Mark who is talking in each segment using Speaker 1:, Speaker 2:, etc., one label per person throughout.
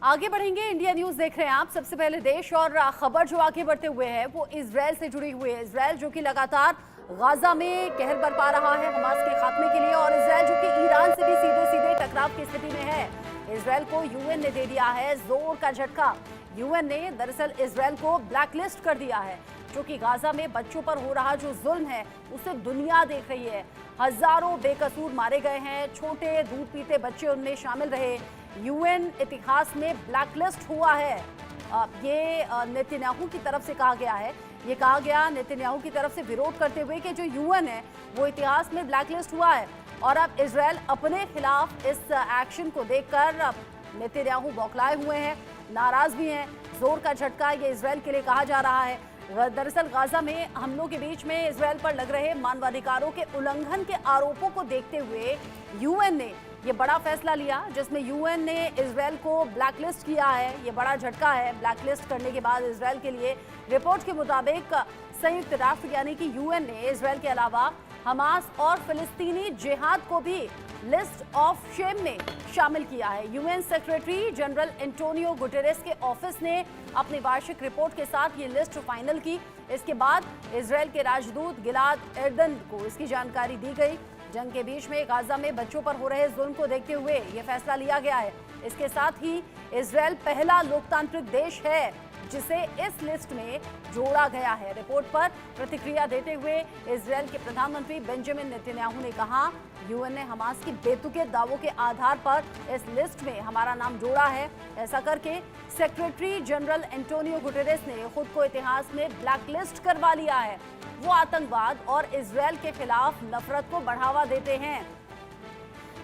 Speaker 1: आगे बढ़ेंगे। India news देख रहे हैं आप। सबसे पहले देश और खबर जो आगे बढ़ते हुए है वो इजराइल से जुड़ी हुई है। इजराइल जो कि लगातार गाजा में कहर बरपा रहा है हमास के खात्मे के लिए, और इजराइल जो कि ईरान से भी सीधे सीधे टकराव की स्थिति में है। इजराइल को यूएन ने दे दिया है जोर का झटका। यूएन ने दरअसल इजराइल को ब्लैकलिस्ट कर दिया है, जो कि गाजा में बच्चों पर हो रहा जो जुल्म है उसे दुनिया देख रही है। हजारों बेकसूर मारे गए हैं, छोटे दूध पीते बच्चे उनमें शामिल रहे। यूएन इतिहास में ब्लैकलिस्ट हुआ है। ये नेतन्याहू की तरफ से कहा गया है। ये कहा गया नेतन्याहू की तरफ से विरोध करते हुए कि जो यूएन है वो इतिहास में ब्लैकलिस्ट हुआ है। और अब इजराइल अपने खिलाफ इस एक्शन को देखकर नेतन्याहू बौखलाए हुए हैं, नाराज भी हैं। जोर का झटका ये इजराइल के लिए कहा जा रहा है। दरअसल गाजा में हमलों के बीच में इजराइल पर लग रहे मानवाधिकारों के उल्लंघन के आरोपों को देखते हुए यूएन ने ये बड़ा फैसला लिया, जिसमें यूएन ने इजराइल को ब्लैकलिस्ट किया है। ये बड़ा झटका है। ब्लैकलिस्ट करने के बाद इजराइल के लिए रिपोर्ट के मुताबिक संयुक्त राष्ट्र यानी कि यूएन ने इजराइल के अलावा हमास और फिलिस्तीनी जिहाद को भी लिस्ट ऑफ शेम में शामिल किया है। UN secretary general Antonio Guterres के ऑफिस ने अपनी वार्षिक रिपोर्ट के साथ ये लिस्ट फाइनल की। इसके बाद इजराइल के राजदूत गिलाद एर्दन को इसकी जानकारी दी गई। जंग के बीच में गाजा में बच्चों पर हो रहे जुल्म को देखते हुए ये फैसला लिया गया है। इसके साथ ही इजराइल पहला लोकतांत्रिक देश है जिसे इस लिस्ट में जोड़ा गया है। रिपोर्ट पर प्रतिक्रिया देते हुए इजराइल के प्रधानमंत्री बेंजामिन नेतन्याहू ने कहा, यूएन ने हमास की बेतुके दावों के आधार पर इस लिस्ट में हमारा नाम जोड़ा है। ऐसा करके सेक्रेटरी जनरल एंटोनियो गुटेरेस ने खुद को इतिहास में ब्लैकलिस्ट करवा लिया है। वो आतंकवाद और इजराइल के खिलाफ नफरत को बढ़ावा देते हैं।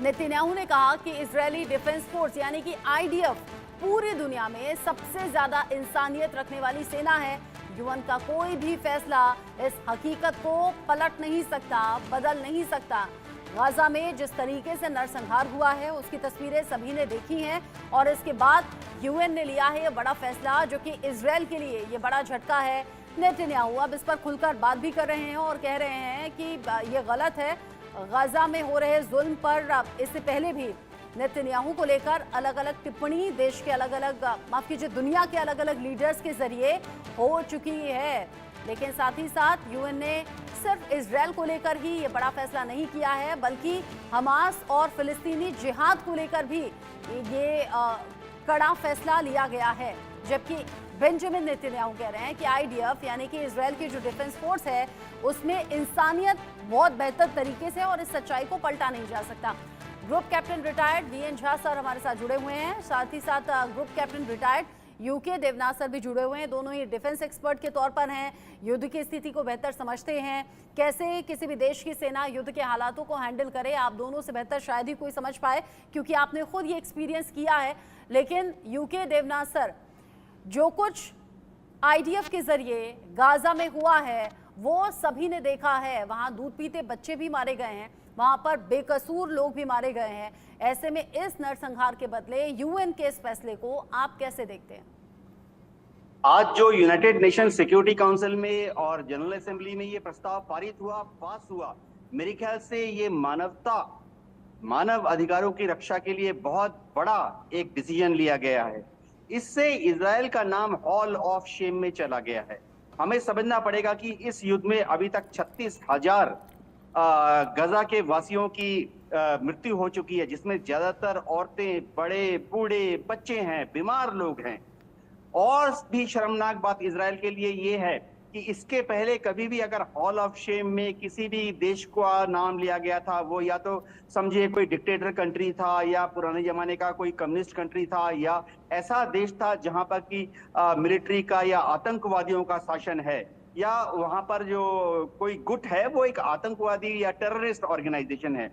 Speaker 1: नेतन्याहू ने कहा कि इजरायली डिफेंस फोर्स यानी कि आईडीएफ पूरी दुनिया में सबसे ज्यादा इंसानियत रखने वाली सेना है। यूएन का कोई भी फैसला इस हकीकत को पलट नहीं सकता, बदल नहीं सकता। गाजा में जिस तरीके से नरसंहार हुआ है उसकी तस्वीरें सभी ने देखी हैं, और इसके बाद यूएन ने लिया है ये बड़ा फैसला, जो कि इजराइल के लिए ये बड़ा झटका है। नेतन्याहू अब इस पर खुलकर बात भी कर रहे हैं और कह रहे हैं कि ये गलत है। गाजा में हो रहे जुल्म पर इससे पहले भी नेतन्याहू को लेकर अलग अलग टिप्पणी देश के अलग अलग, माफ कीजिए, दुनिया के अलग अलग लीडर्स के जरिए हो चुकी है। लेकिन साथ ही साथ यूएन ने सिर्फ इजराइल को लेकर ही ये बड़ा फैसला नहीं किया है, बल्कि हमास और फिलिस्तीनी जिहाद को लेकर भी ये कड़ा फैसला लिया गया है। जबकि बेंजामिन नेतन्याहू कह रहे हैं कि आईडीएफ यानी कि इजराइल की जो डिफेंस फोर्स है उसमें इंसानियत बहुत बेहतर तरीके से, और इस सच्चाई को पलटा नहीं जा सकता। Group captain retired VN Jha sir हमारे साथ जुड़े हुए हैं, साथ ही साथ group captain retired UK Devnath sir भी जुड़े हुए हैं। दोनों ही डिफेंस एक्सपर्ट के तौर पर हैं, युद्ध की स्थिति को बेहतर समझते हैं, कैसे किसी भी देश की सेना युद्ध के हालातों को हैंडल करे। आप दोनों से बेहतर शायद ही कोई समझ पाए, क्योंकि आपने खुद ये एक्सपीरियंस किया है। लेकिन यूके देवनाथ सर, जो कुछ आईडीएफ के जरिए गाजा में हुआ है वो सभी ने देखा है। वहां दूध पीते बच्चे भी मारे गए हैं, वहां पर बेकसूर लोग भी मारे गए हैं। ऐसे में इस नरसंहार के बदले यूएन के इस फैसले को आप कैसे देखते हैं?
Speaker 2: आज जो यूनाइटेड नेशन सिक्योरिटी काउंसिल में और जनरल असेंबली में ये प्रस्ताव पारित हुआ, पास हुआ, मेरे ख्याल से ये मानव अधिकारों की रक्षा के लिए बहुत बड़ा एक डिसीजन लिया गया है। इससे इजराइल का नाम हॉल ऑफ शेम में चला गया है। हमें समझना पड़ेगा कि इस युद्ध में अभी तक 36,000 गजा के वासियों की मृत्यु हो चुकी है, जिसमें ज्यादातर औरतें, बड़े बूढ़े, बच्चे हैं, बीमार लोग हैं। और भी शर्मनाक बात इजराइल के लिए ये है कि इसके पहले कभी भी अगर हॉल ऑफ शेम में किसी भी देश का नाम लिया गया था, वो या तो समझिए कोई डिक्टेटर कंट्री था, या पुराने जमाने का कोई कम्युनिस्ट कंट्री था, या ऐसा देश था जहां पर कि मिलिट्री का या आतंकवादियों का शासन है, या वहां पर जो कोई गुट है वो एक आतंकवादी या टेररिस्ट ऑर्गेनाइजेशन है।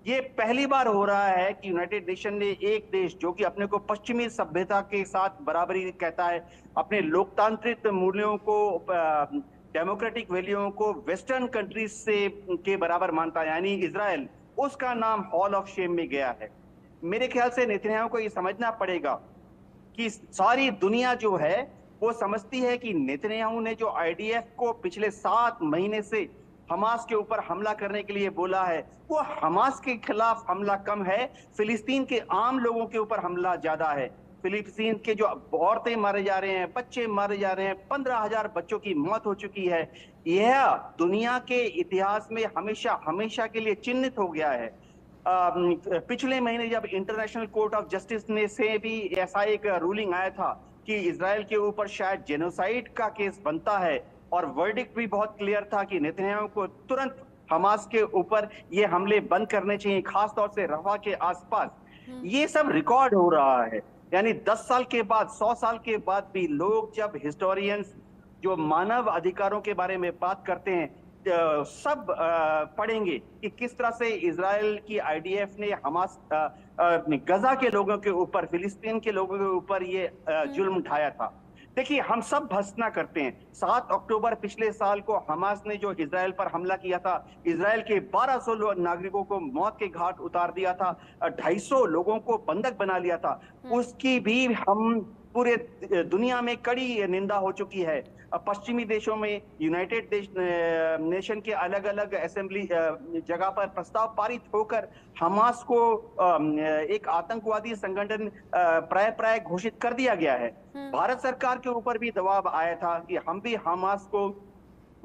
Speaker 2: ये पहली बार हो रहा है कि यूनाइटेड नेशन ने एक देश जो कि अपने को पश्चिमी सभ्यता के साथ बराबरी कहता है, अपने लोकतांत्रिक मूल्यों को, डेमोक्रेटिक वैल्यूओं को वेस्टर्न कंट्रीज से के बराबर मानता है, यानी इजराइल, उसका नाम हॉल ऑफ शेम में गया है। मेरे ख्याल से नेतन्याहू को ये समझना पड़ेगा कि सारी दुनिया जो है वो समझती है कि नेतन्याहू ने जो आईडीएफ को पिछले 7 महीने से हमास के ऊपर हमला करने के लिए बोला है, वो हमास के खिलाफ हमला कम है, फिलिस्तीन के आम लोगों के ऊपर हमला ज्यादा है। फिलीपींस के जो औरतें मारे जा रहे हैं, बच्चे मारे जा रहे हैं, 15,000 बच्चों की मौत हो चुकी है। यह दुनिया के इतिहास में हमेशा हमेशा के लिए चिन्हित हो गया है। पिछले महीने जब इंटरनेशनल कोर्ट ऑफ जस्टिस ने से भी ऐसा एक रूलिंग आया था कि इजराइल के ऊपर शायद जेनोसाइड का केस बनता है, और वर्डिक्ट भी बहुत क्लियर था कि नेतन्याहू को तुरंत हमास के ऊपर ये हमले बंद करने चाहिए, खासतौर से रफा के आसपास। ये सब रिकॉर्ड हो रहा है, यानी 10 साल के बाद, 100 साल के बाद भी लोग, जब हिस्टोरियंस जो मानव अधिकारों के बारे में बात करते हैं, सब पढ़ेंगे कि किस तरह से इजराइल की आईडीएफ ने हमास गजा के लोगों के ऊपर, फिलिस्तीन के लोगों के ऊपर ये जुल्म उठाया था। देखिए, हम सब भर्त्सना करते हैं। 7 अक्टूबर पिछले साल को हमास ने जो इजराइल पर हमला किया था, इजराइल के 1200 नागरिकों को मौत के घाट उतार दिया था, 250 लोगों को बंधक बना लिया था, उसकी भी हम पूरे दुनिया में कड़ी निंदा हो चुकी है। पश्चिमी देशों में यूनाइटेड नेशन के अलग अलग असेंबली जगह पर प्रस्ताव पारित होकर हमास को एक आतंकवादी संगठन प्राय घोषित कर दिया गया है। भारत सरकार के ऊपर भी दबाव आया था कि हम भी हमास को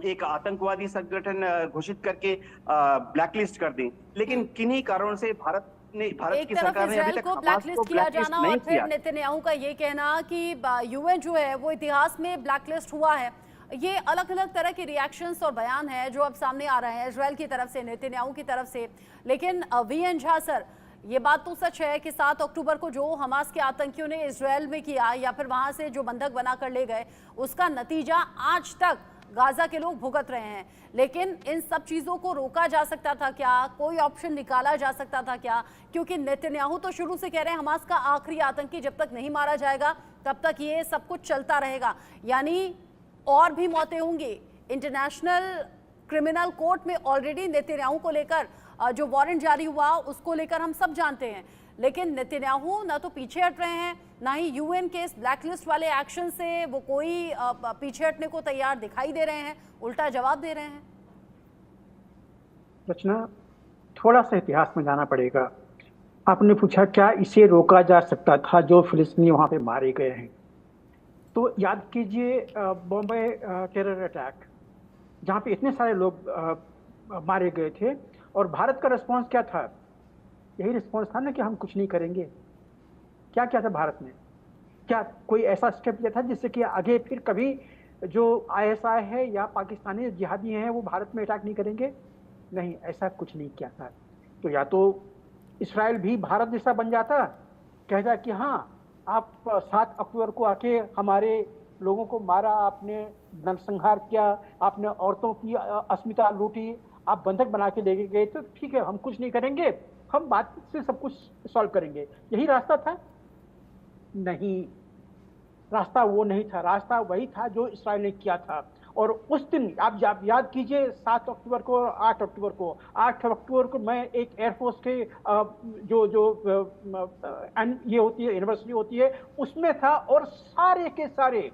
Speaker 2: एक आतंकवादी संगठन घोषित करके ब्लैकलिस्ट कर दें, लेकिन किन्हीं कारणों से भारत की सरकार ने अभी तक
Speaker 1: को ब्लैकलिस्ट किया जाना और फिर नेतन्याहू का ये कहना कि यूएन जो है वो इतिहास में ब्लैकलिस्ट हुआ है, ये अलग अलग तरह के रिएक्शंस और बयान है जो अब सामने आ रहे हैं इजराइल की तरफ से, नेतन्याहू की तरफ से। लेकिन वीएन झा सर, ये बात तो सच है कि 7 अक्टूबर को जो हमास के आतंकियों ने इजराइल में किया या फिर वहां से जो बंधक बनाकर ले गए, उसका नतीजा आज तक गाजा के लोग भुगत रहे हैं। लेकिन इन सब चीजों को रोका जा सकता था क्या? कोई ऑप्शन निकाला जा सकता था क्या? क्योंकि नेतन्याहू तो शुरू से कह रहे हैं हमास का आखिरी आतंकी जब तक नहीं मारा जाएगा तब तक ये सब कुछ चलता रहेगा, यानी और भी मौतें होंगी। इंटरनेशनल क्रिमिनल कोर्ट में ऑलरेडी नेतन्याहू को लेकर जो वारंट जारी हुआ उसको लेकर हम सब जानते हैं, लेकिन नेतन्याहू ना तो पीछे हट रहे हैं, ना ही यूएन के इस ब्लैकलिस्ट वाले एक्शन से वो कोई पीछे हटने को तैयार दिखाई दे रहे हैं, उल्टा जवाब दे रहे हैं।
Speaker 3: रचना, थोड़ा सा इतिहास में जाना पड़ेगा। आपने पूछा क्या इसे रोका जा सकता था जो फिलिस्तीनी वहां पे मारे गए हैं, तो याद कीजिए बॉम्बे टेरर अटैक, जहां पे इतने सारे लोग मारे गए थे, और भारत का रिस्पॉन्स क्या था? यही रिस्पॉन्स था ना कि हम कुछ नहीं करेंगे। क्या क्या था भारत ने? क्या कोई ऐसा स्टेप लिया था जिससे कि आगे फिर कभी जो आईएसआई है या पाकिस्तानी जिहादी हैं वो भारत में अटैक नहीं करेंगे? नहीं, ऐसा कुछ नहीं किया था। तो या तो इसराइल भी भारत जैसा बन जाता, कहता कि हाँ आप 7 अक्टूबर को आके हमारे लोगों को मारा, आपने नरसंहार किया, आपने औरतों की अस्मिता लूटी, आप बंधक बना के ले गए, तो ठीक है हम कुछ नहीं करेंगे, हम बात से सब कुछ सॉल्व करेंगे। यही रास्ता था? नहीं, रास्ता वो नहीं था। रास्ता वही था जो इसराइल ने किया था। और उस दिन आप याद कीजिए 7 अक्टूबर को और 8 अक्टूबर को, 8 अक्टूबर को मैं एक एयरफोर्स के ये होती है, यूनिवर्सिटी होती है, उसमें था, और सारे के सारे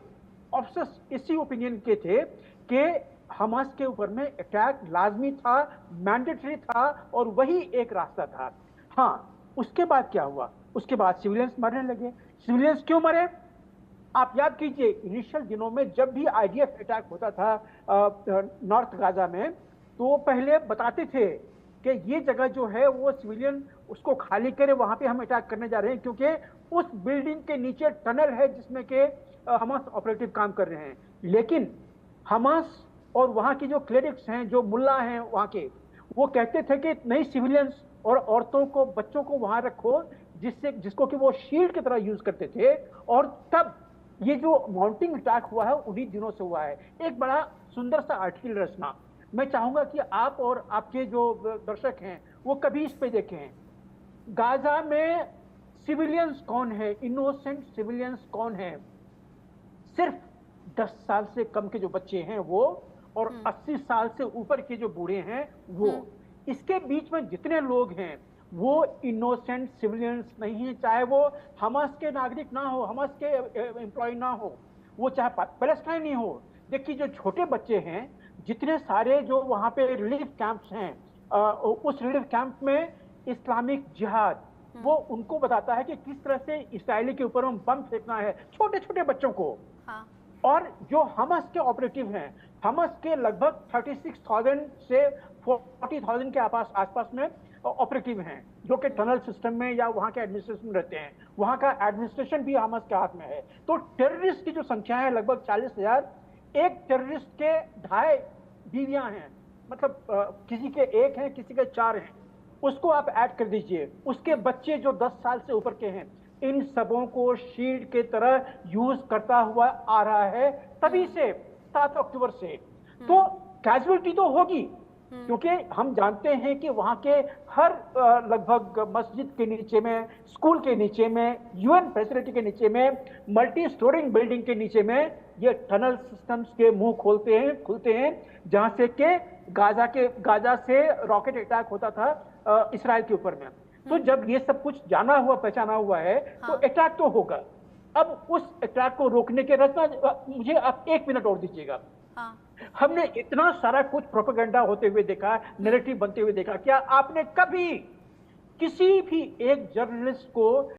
Speaker 3: ऑफिसर्स इसी ओपिनियन के थे कि हमास के ऊपर में अटैक लाजमी था, मैंडेटरी था, और वही एक रास्ता था। हाँ, उसके बाद क्या हुआ? उसके बाद सिविलियंस मरने लगे। सिविलियंस क्यों मरे? आप याद कीजिए इनिशियल दिनों में जब भी आईडीएफ अटैक होता था नॉर्थ गाजा में, तो पहले बताते थे कि ये जगह जो है वो सिविलियन उसको खाली करे, वहां पे हम अटैक करने जा रहे हैं, क्योंकि उस बिल्डिंग के नीचे टनल है जिसमें के हमास ऑपरेटिव काम कर रहे हैं। लेकिन हमास और वहां की जो क्लेरिक्स हैं, जो मुल्ला हैं वहां के, वो कहते थे कि नई सिविलियंस और औरतों को, बच्चों को वहां रखो, जिसको कि वो शील्ड की तरह यूज करते थे। और तब ये जो माउंटिंग अटैक हुआ है उन्हीं दिनों से हुआ है। एक बड़ा सुंदर सा आर्टिकल रचना, मैं चाहूंगा कि आप और आपके जो दर्शक हैं वो कभी इस पे देखें। गाजा में सिविलियंस कौन है, इनोसेंट सिविलियंस कौन है? सिर्फ 10 साल से कम के जो बच्चे हैं वो, और 80 साल से ऊपर के जो बूढ़े हैं वो। इसके बीच में जितने लोग हैं वो इनोसेंट सिविलियंस नहीं है, चाहे वो हमास के नागरिक ना हो, हमास के एम्प्लॉय ना हो, वो चाहे पैलेस्टाइनी हो। देखिए जो छोटे बच्चे हैं, जितने सारे जो वहाँ पे रिलीफ कैंप्स हैं, उस रिलीफ कैंप में इस्लामिक जिहाद, वो उनको बताता है कि किस तरह से इसराइली के ऊपर हम बम फेंकना है, छोटे छोटे बच्चों को।
Speaker 1: हाँ।
Speaker 3: और जो हमास के ऑपरेटिव हैं, हमास के लगभग 36,000 से 40,000 के आसपास में ऑपरेटिव हैं, जो कि टनल सिस्टम में या वहां के एडमिनिस्ट्रेशन में रहते हैं। वहां का एडमिनिस्ट्रेशन भी हमास के हाथ में है। तो टेररिस्ट की जो संख्या है लगभग 40,000। एक टेररिस्ट के 2.5 बीवियां हैं, मतलब किसी के 1 हैं, किसी के 4 हैं, उसको आप ऐड कर दीजिए। उसके बच्चे जो 10 साल से ऊपर के हैं, इन सबों को शील्ड के तरह यूज करता हुआ आ रहा है तभी से 7 अक्टूबर से। तो कैजुअलिटी तो होगी, क्योंकि हम जानते हैं कि वहां के हर लगभग मस्जिद के नीचे में, स्कूल के नीचे में, यूएन फैसिलिटी के नीचे में, मल्टी स्टोरिंग बिल्डिंग के नीचे में ये टनल सिस्टम्स के मुंह खुलते हैं, जहां से के गाजा से रॉकेट अटैक होता था इसराइल के ऊपर में। तो जब ये सब कुछ जाना हुआ पहचाना हुआ है, तो अटैक तो होगा। अब उस अटैक को रोकने के रास्ता, मुझे आप 1 मिनट और दीजिएगा। हमने इतना सारा कुछ प्रोपेगेंडा होते हुए देखा, नैरेटिव बनते हुए देखा। क्या आपने कभी किसी भी एक जर्नलिस्ट को